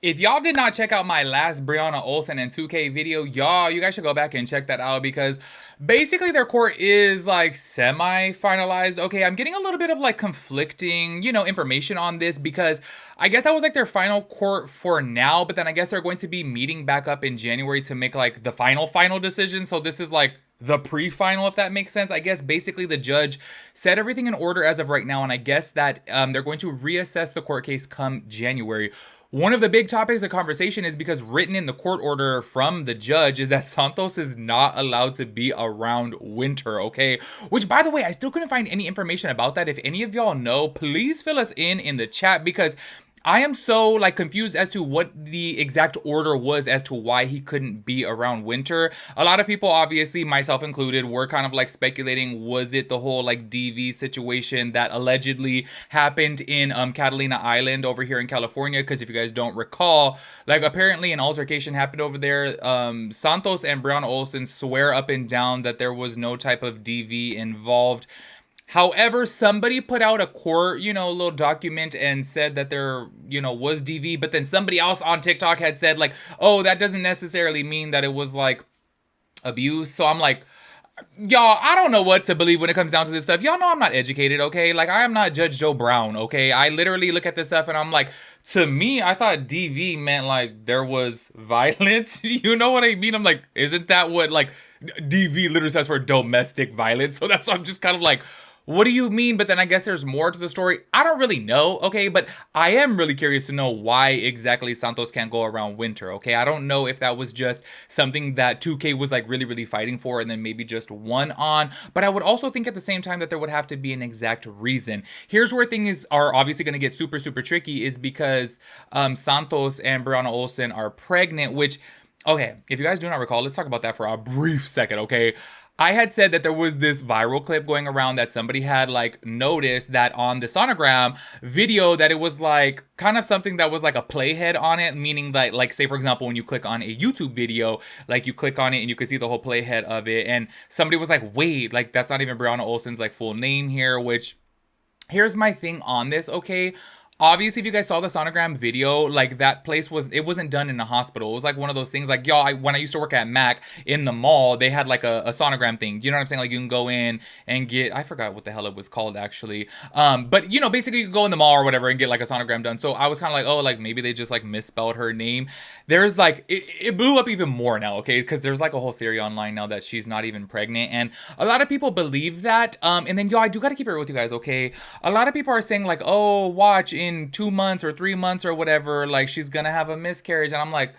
If y'all did not check out my last Brianna Olsen and 2K video, you guys should go back and check that out because basically their court is like semi-finalized. Okay, I'm getting a little bit of like conflicting, information on this because I guess that was like their final court for now, but then I guess they're going to be meeting back up in January to make like the final decision. So this is like the pre-final, if that makes sense. I guess basically the judge set everything in order as of right now, and I guess that they're going to reassess the court case come January. One of the big topics of conversation is because written in the court order from the judge is that Santos is not allowed to be around Winter, okay? Which, by the way, I still couldn't find any information about that. If any of y'all know, please fill us in the chat because I am so like confused as to what the exact order was as to why he couldn't be around Winter. A lot of people, obviously myself included, were kind of like speculating, was it the whole like DV situation that allegedly happened in Catalina Island over here in California? Because if you guys don't recall, like apparently an altercation happened over there. Santos and Brianna Olsen swear up and down that there was no type of DV involved. However, somebody put out a court, little document and said that there, was DV, but then somebody else on TikTok had said like, oh, that doesn't necessarily mean that it was like abuse. So I'm like, y'all, I don't know what to believe when it comes down to this stuff. Y'all know I'm not educated, okay? Like, I am not Judge Joe Brown, okay? I literally look at this stuff and I'm like, to me, I thought DV meant like there was violence. You know what I mean? I'm like, isn't that what like DV literally stands for domestic violence? So that's why I'm just kind of like, what do you mean? But then I guess there's more to the story. I don't really know, okay? But I am really curious to know why exactly Santos can't go around Winter, okay? I don't know if that was just something that 2K was like really, really fighting for and then maybe just won on. But I would also think at the same time that there would have to be an exact reason. Here's where things are obviously going to get super, super tricky is because Santos and Brianna Olsen are pregnant, which, okay, if you guys do not recall, let's talk about that for a brief second, okay? I had said that there was this viral clip going around that somebody had like noticed that on the sonogram video that it was like kind of something that was like a playhead on it, meaning that like say for example when you click on a YouTube video, like you click on it and you can see the whole playhead of it, and somebody was like, wait, like that's not even Brianna Olsen's like full name here, which here's my thing on this, okay? Obviously, if you guys saw the sonogram video, like that place it wasn't done in a hospital. It was like one of those things like, when I used to work at Mac in the mall, they had like a sonogram thing. You know what I'm saying? Like you can go in and get, I forgot what the hell it was called actually. But basically you can go in the mall or whatever and get like a sonogram done. So I was kind of like, oh, like maybe they just like misspelled her name. There's like, it blew up even more now, okay? Because there's like a whole theory online now that she's not even pregnant. And a lot of people believe that. And then, I do got to keep it real with you guys, okay? A lot of people are saying like, oh, watch in 2 months or 3 months or whatever, like she's gonna have a miscarriage. And I'm like,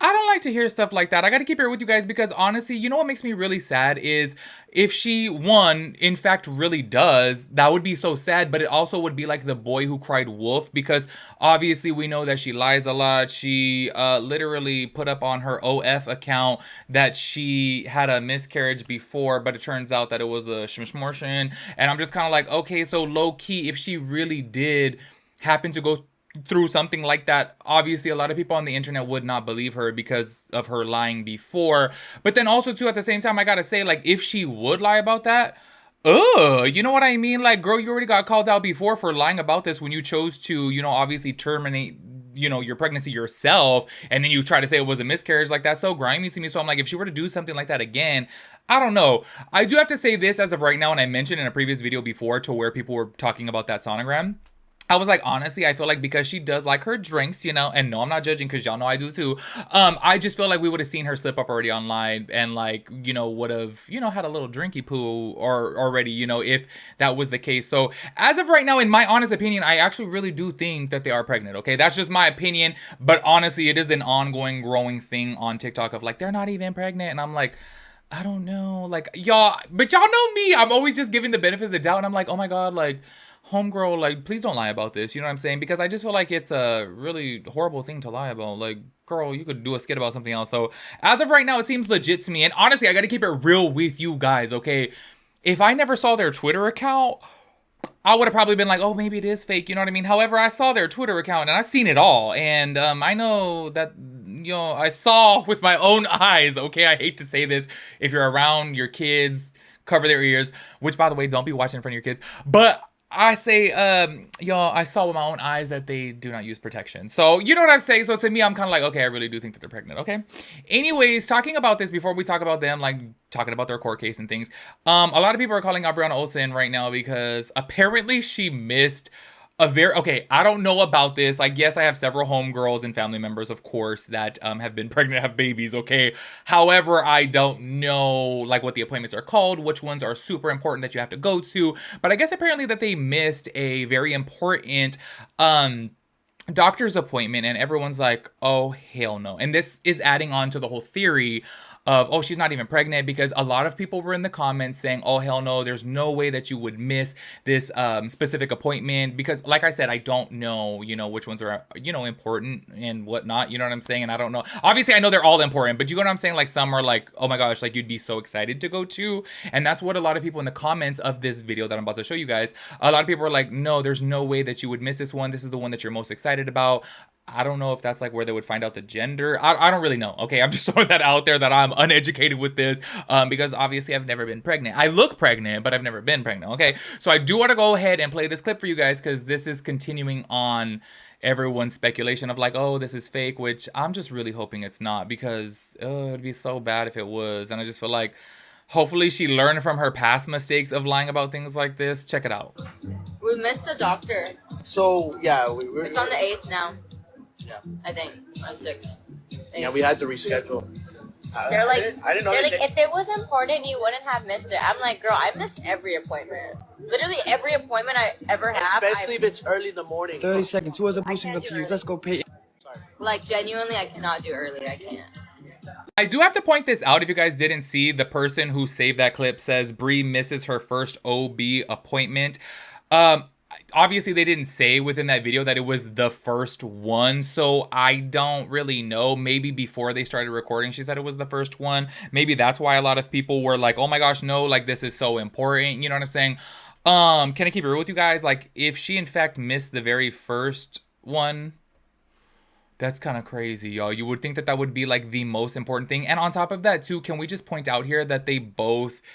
I don't like to hear stuff like that. I got to keep it with you guys because honestly, you know what makes me really sad is if she, one, in fact, really does, that would be so sad, but it also would be like the boy who cried wolf because obviously we know that she lies a lot. She literally put up on her OF account that she had a miscarriage before, but it turns out that it was a schmishmortion. And I'm just kind of like, okay, so low key, if she really did happen to go through something like that, obviously a lot of people on the internet would not believe her because of her lying before. But then also too, at the same time, I gotta say, like, if she would lie about that, you know what I mean? Like, girl, you already got called out before for lying about this when you chose to, obviously terminate your pregnancy yourself, and then you try to say it was a miscarriage. Like, that's so grimy to me. So I'm like, if she were to do something like that again, I don't know. I do have to say this as of right now, and I mentioned in a previous video before to where people were talking about that sonogram, I was like, honestly, I feel like because she does like her drinks, and no, I'm not judging because y'all know I do too. I just feel like we would have seen her slip up already online and like, would have, had a little drinky poo or already, if that was the case. So as of right now, in my honest opinion, I actually really do think that they are pregnant. Okay. That's just my opinion. But honestly, it is an ongoing growing thing on TikTok of like, they're not even pregnant. And I'm like, I don't know, like but y'all know me. I'm always just giving the benefit of the doubt. And I'm like, oh my God, like, homegirl, like, please don't lie about this. You know what I'm saying? Because I just feel like it's a really horrible thing to lie about. Like, girl, you could do a skit about something else. So as of right now, it seems legit to me. And honestly, I got to keep it real with you guys, okay? If I never saw their Twitter account, I would have probably been like, oh, maybe it is fake. You know what I mean? However, I saw their Twitter account and I've seen it all. And I know that, I saw with my own eyes, okay? I hate to say this. If you're around your kids, cover their ears, which by the way, don't be watching in front of your kids. But I say, y'all, I saw with my own eyes that they do not use protection. So, you know what I'm saying? So, to me, I'm kind of like, okay, I really do think that they're pregnant, okay? Anyways, talking about this, before we talk about them, like, talking about their court case and things, a lot of people are calling out Brianna Olsen right now because apparently she missed okay, I don't know about this. Like, yes, I have several homegirls and family members, of course, that have been pregnant, have babies, okay? However, I don't know, like, what the appointments are called, which ones are super important that you have to go to. But I guess apparently that they missed a very important, doctor's appointment, and everyone's like, oh, hell no. And this is adding on to the whole theory of, oh, she's not even pregnant, because a lot of people were in the comments saying, oh, hell no, there's no way that you would miss this specific appointment, because like I said, I don't know, which ones are, important and whatnot, you know what I'm saying? And I don't know, obviously I know they're all important, but you know what I'm saying? Like, some are like, oh my gosh, like, you'd be so excited to go to. And that's what a lot of people in the comments of this video that I'm about to show you guys, a lot of people are like, no, there's no way that you would miss this one. This is the one that you're most excited about. I don't know if that's like where they would find out the gender. I don't really know. Okay, I'm just throwing that out there that I'm uneducated with this, because obviously I've never been pregnant. I look pregnant, but I've never been pregnant. Okay, so I do want to go ahead and play this clip for you guys, because this is continuing on everyone's speculation of like, oh, this is fake, which I'm just really hoping it's not, because it'd be so bad if it was. And I just feel like hopefully she learned from her past mistakes of lying about things like this. Check it out. We missed the doctor. So yeah, it's on the 8th now. Yeah, I think on 6th. Yeah, we had to reschedule. They're like, I didn't know. They're like, if it was important, you wouldn't have missed it. I'm like, girl, I miss every appointment. Literally every appointment I ever have. Especially if it's early in the morning. 30 seconds. Who has a boosting up to you? Let's go pay. Like, genuinely, I cannot do early. I can't. I do have to point this out if you guys didn't see. The person who saved that clip says Brie misses her first OB appointment. Obviously they didn't say within that video that it was the first one, so I don't really know. Maybe before they started recording she said it was the first one. Maybe that's why a lot of people were like, oh my gosh, no, like, this is so important, you know what I'm saying? Can I keep it real with you guys? Like, if she in fact missed the very first one, that's kind of crazy, y'all. You would think that that would be like the most important thing. And on top of that too, can we just point out here that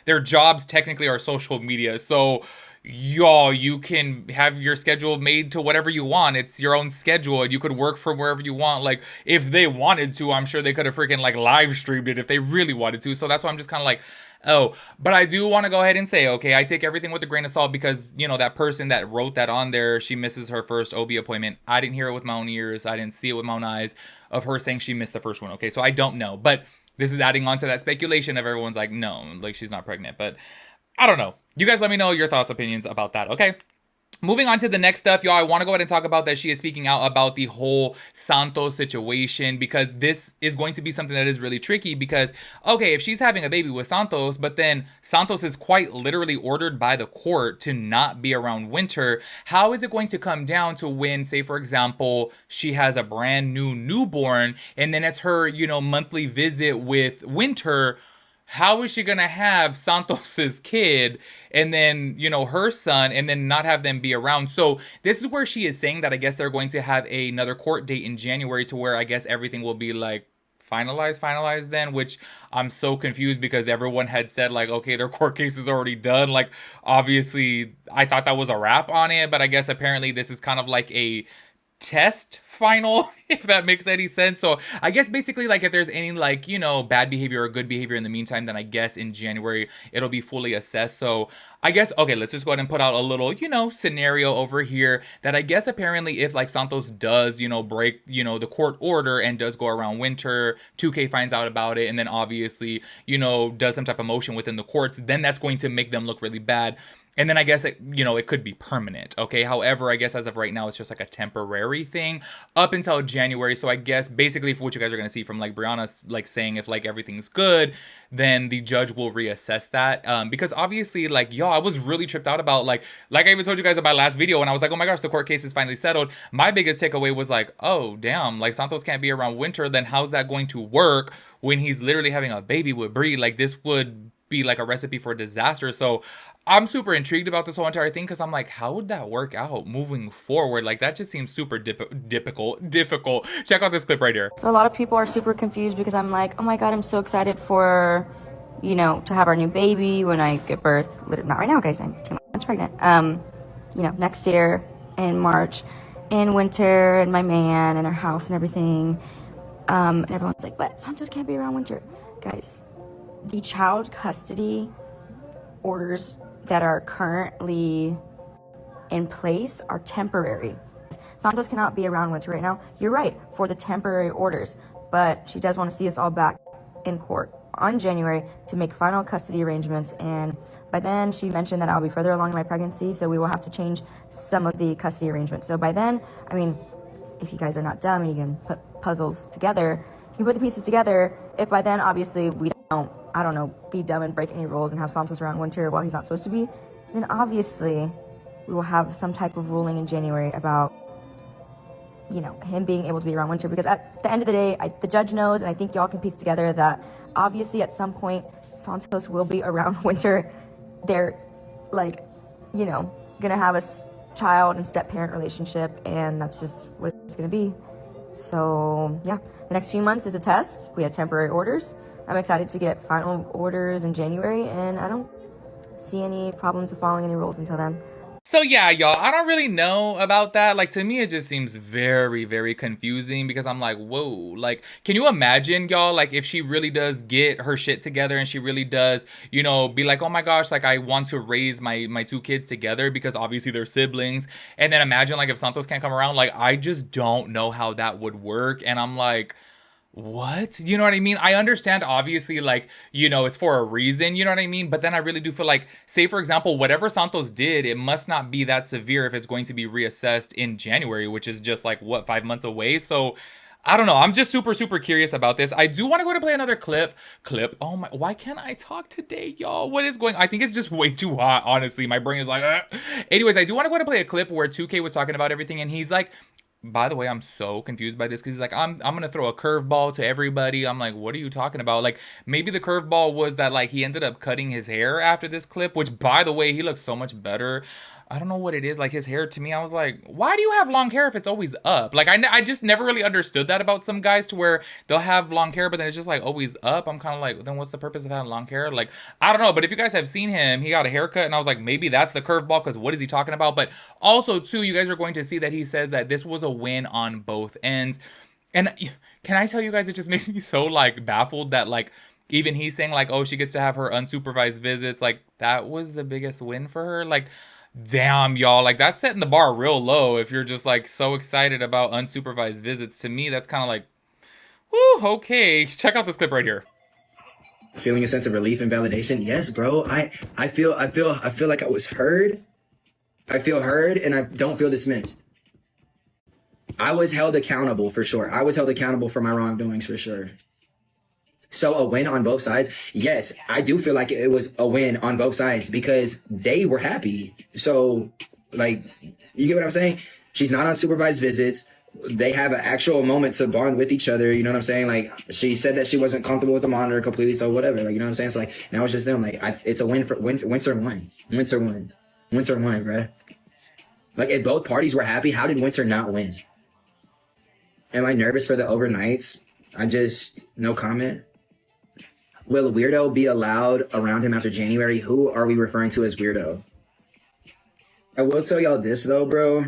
their jobs technically are social media. So y'all, you can have your schedule made to whatever you want. It's your own schedule, and you could work from wherever you want. Like, if they wanted to, I'm sure they could have freaking like live streamed it if they really wanted to. So that's why I'm just kind of like, oh. But I do want to go ahead and say, okay, I take everything with a grain of salt, because, that person that wrote that on there, she misses her first OB appointment. I didn't hear it with my own ears. I didn't see it with my own eyes of her saying she missed the first one. Okay, so I don't know. But this is adding on to that speculation of everyone's like, no, like, she's not pregnant. But I don't know. You guys let me know your thoughts, opinions about that, okay? Moving on to the next stuff, y'all, I want to go ahead and talk about that she is speaking out about the whole Santos situation, because this is going to be something that is really tricky, because, okay, if she's having a baby with Santos, but then Santos is quite literally ordered by the court to not be around Winter, how is it going to come down to when, say, for example, she has a brand new newborn, and then it's her, monthly visit with Winter? How is she going to have Santos's kid and then, her son, and then not have them be around? So this is where she is saying that I guess they're going to have another court date in January, to where I guess everything will be like finalized then, which I'm so confused, because everyone had said like, okay, their court case is already done. Like, obviously I thought that was a wrap on it, but I guess apparently this is kind of like a test final, if that makes any sense. So I guess basically, like, if there's any like, bad behavior or good behavior in the meantime, then I guess in January it'll be fully assessed. So I guess, okay, let's just go ahead and put out a little, scenario over here that I guess apparently if like Santos does, break, the court order and does go around Winter, 2K finds out about it, and then obviously, does some type of motion within the courts, then that's going to make them look really bad. And then I guess it could be permanent, okay? However, I guess as of right now, it's just like a temporary thing up until January. So I guess basically for what you guys are going to see from like Brianna's like saying, if like everything's good, then the judge will reassess that. Because obviously, like, y'all, I was really tripped out about like I even told you guys about last video when I was like, oh my gosh, the court case is finally settled. My biggest takeaway was like, oh damn, like Santos can't be around Winter. Then how's that going to work when he's literally having a baby with Brie? Like, this would be like a recipe for disaster. So I'm super intrigued about this whole entire thing, because I'm like, how would that work out moving forward? Like, that just seems super difficult. Check out this clip right here. So a lot of people are super confused, because I'm like, oh my god, I'm so excited for, to have our new baby when I give birth. Not right now, guys, I'm 2 months pregnant. next year in March, in winter, and my man and our house and everything. And everyone's like, but Santos can't be around winter. Guys, the child custody orders that are currently in place are temporary. Santos cannot be around winter right now. You're right, for the temporary orders, but she does want to see us all back in court on January to make final custody arrangements, and by then she mentioned that I'll be further along in my pregnancy, so we will have to change some of the custody arrangements. So by then, I mean, if you guys are not dumb and you can put puzzles together, you can put the pieces together. If by then, obviously, we don't, I don't know, be dumb and break any rules and have Santos around winter while he's not supposed to be, then obviously we will have some type of ruling in January about, him being able to be around winter. Because at the end of the day, the judge knows, and I think y'all can piece together that obviously at some point Santos will be around winter. They're gonna have a child and step-parent relationship, and that's just what it's gonna be. So yeah, the next few months is a test. We have temporary orders. I'm excited to get final orders in January, and I don't see any problems with following any rules until then. So yeah, y'all, I don't really know about that. Like, to me, it just seems very, very confusing because I'm like, whoa, like, can you imagine, y'all, like, if she really does get her shit together and she really does, be like, oh my gosh, like, I want to raise my two kids together because obviously they're siblings. And then imagine, like, if Santos can't come around, like, I just don't know how that would work. And I'm like, what? You know what I mean? I understand, obviously, like, it's for a reason, you know what I mean? But then I really do feel like, say, for example, whatever Santos did, it must not be that severe if it's going to be reassessed in January, which is just like, what, 5 months away? So I don't know. I'm just super, super curious about this. I do want to go to play another clip. Oh my, why can't I talk today, y'all? What is going on? I think it's just way too hot, honestly. My brain is like, ugh. Anyways, I do want to go to play a clip where 2K was talking about everything, and he's like, by the way, I'm so confused by this because he's like, I'm gonna throw a curveball to everybody. I'm like, what are you talking about? Like, maybe the curveball was that, like, he ended up cutting his hair after this clip, which, by the way, he looks so much better. I don't know what it is. Like, his hair, to me, I was like, why do you have long hair if it's always up? Like, I just never really understood that about some guys, to where they'll have long hair, but then it's just, like, always up. I'm kind of like, then what's the purpose of having long hair? Like, I don't know. But if you guys have seen him, he got a haircut, and I was like, maybe that's the curveball, because what is he talking about? But also, too, you guys are going to see that he says that this was a win on both ends. And can I tell you guys, it just makes me so, like, baffled that, like, even he's saying, like, oh, she gets to have her unsupervised visits. Like, that was the biggest win for her. Like, damn, y'all, like, that's setting the bar real low if you're just, like, so excited about unsupervised visits. To me, that's kind of like, whoo, okay. Check out this clip right here. Feeling a sense of relief and validation. Yes, bro. I feel like I was heard. I feel heard, and I don't feel dismissed. I was held accountable for sure. I was held accountable for my wrongdoings for sure. So a win on both sides. Yes, I do feel like it was a win on both sides because they were happy. So, like, you get what I'm saying? She's not on supervised visits. They have an actual moment to bond with each other. You know what I'm saying? Like, she said that she wasn't comfortable with the monitor completely. So whatever. Like, you know what I'm saying? So, like, now it's just them. Like, it's a win for Winter won. Winter won. Winter won, bruh. Like, if both parties were happy, how did Winter not win? Am I nervous for the overnights? No comment. Will Weirdo be allowed around him after January? Who are we referring to as Weirdo? I will tell y'all this, though, bro.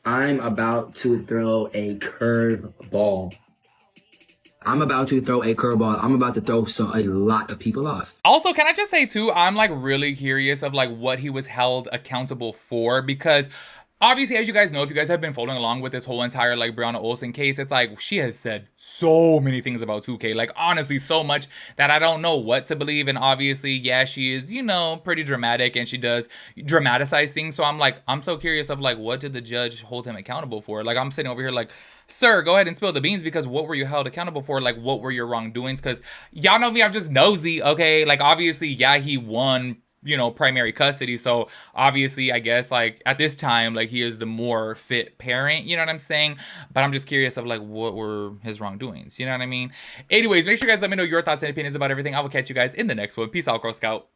I'm about to throw a curveball. I'm about to throw a lot of people off. Also, can I just say, too, I'm, like, really curious of, like, what he was held accountable for, because obviously, as you guys know, if you guys have been following along with this whole entire, like, Brianna Olsen case, it's like, she has said so many things about 2K. Like, honestly, so much that I don't know what to believe. And obviously, yeah, she is, pretty dramatic, and she does dramatize things. So I'm like, I'm so curious of, like, what did the judge hold him accountable for? Like, I'm sitting over here like, sir, go ahead and spill the beans, because what were you held accountable for? Like, what were your wrongdoings? Because y'all know me, I'm just nosy, okay? Like, obviously, yeah, he won primary custody. So obviously, I guess, like, at this time, like, he is the more fit parent, you know what I'm saying? But I'm just curious of, like, what were his wrongdoings, you know what I mean? Anyways, make sure you guys let me know your thoughts and opinions about everything. I will catch you guys in the next one. Peace out, Girl Scout.